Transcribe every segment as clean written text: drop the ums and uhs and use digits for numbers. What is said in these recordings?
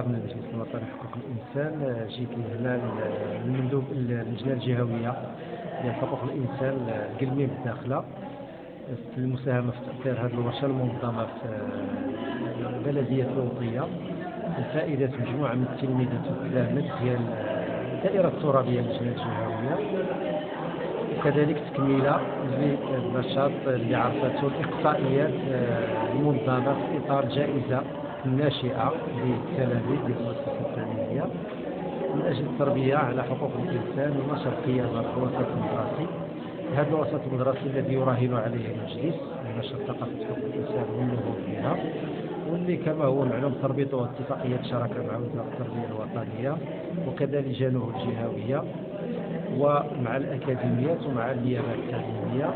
من المجلس الوطني لحقوق الإنسان جيت لهنا المندوب اللجنة الجهوية لحقوق الإنسان القلمي بالداخلة في المساهمة في تأطير هذه الورشة المنظمة في بلدية لوطية لفائدة مجموعة من التلميذات والتلاميذ ديال الدائرة الترابية للجنة الجهوية، وكذلك تكملة للنشاط اللي عرفته الإقصائيات المنظمة في إطار جائزة الناشئة للتلاميذ للمؤسسة التعليمية من أجل التربية على حقوق الإنسان ونشر قيم الوسط المدرسي. هذا الوسط المدرسي الذي يراهن عليه المجلس نشر ثقافة حقوق الإنسان والنهوض بها، واللي كما هو معلوم تربيطه اتفاقية شراكة مع وزارة التربية الوطنية وكذا لجانه الجهوية ومع الأكاديميات ومع النيابات التعليمية.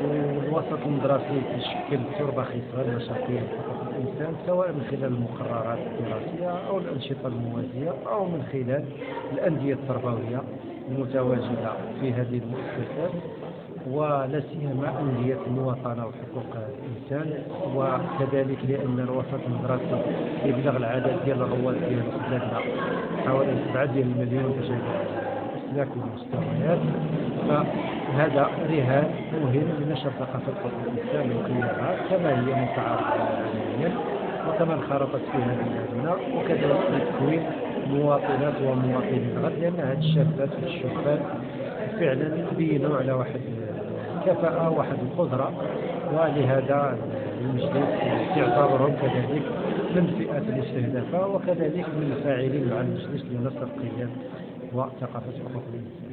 والوسط المدرسي تشكل تربة خصبة لنشر قيم حقوق الإنسان سواء من خلال المقررات الدراسية أو الأنشطة الموازية أو من خلال الأندية التربوية المتواجدة في هذه المؤسسات، ولا سيما أندية المواطنة وحقوق الإنسان. وكذلك لأن الوسط المدرسي يبلغ العدد ديال الرواد ديالو في بلادنا حوالي 7 مليون باش المستويات، فهذا رهان مهم لنشر ثقافة حقوق الإنسان وقيمها كما هي متعارفة عالميا وكما انخرطت في هذه المدينة، وكذلك لتكوين مواطنات ومواطنين الغد، لأن هاد الشابات والشبان فعلا يبينوا على واحد الكفاءة واحد القدرة، ولهذا المجلس يعتبرهم كذلك من الفئات المستهدفة وكذلك من الفاعلين مع المجلس لنشر قيم وثقافة حقوق الإنسان.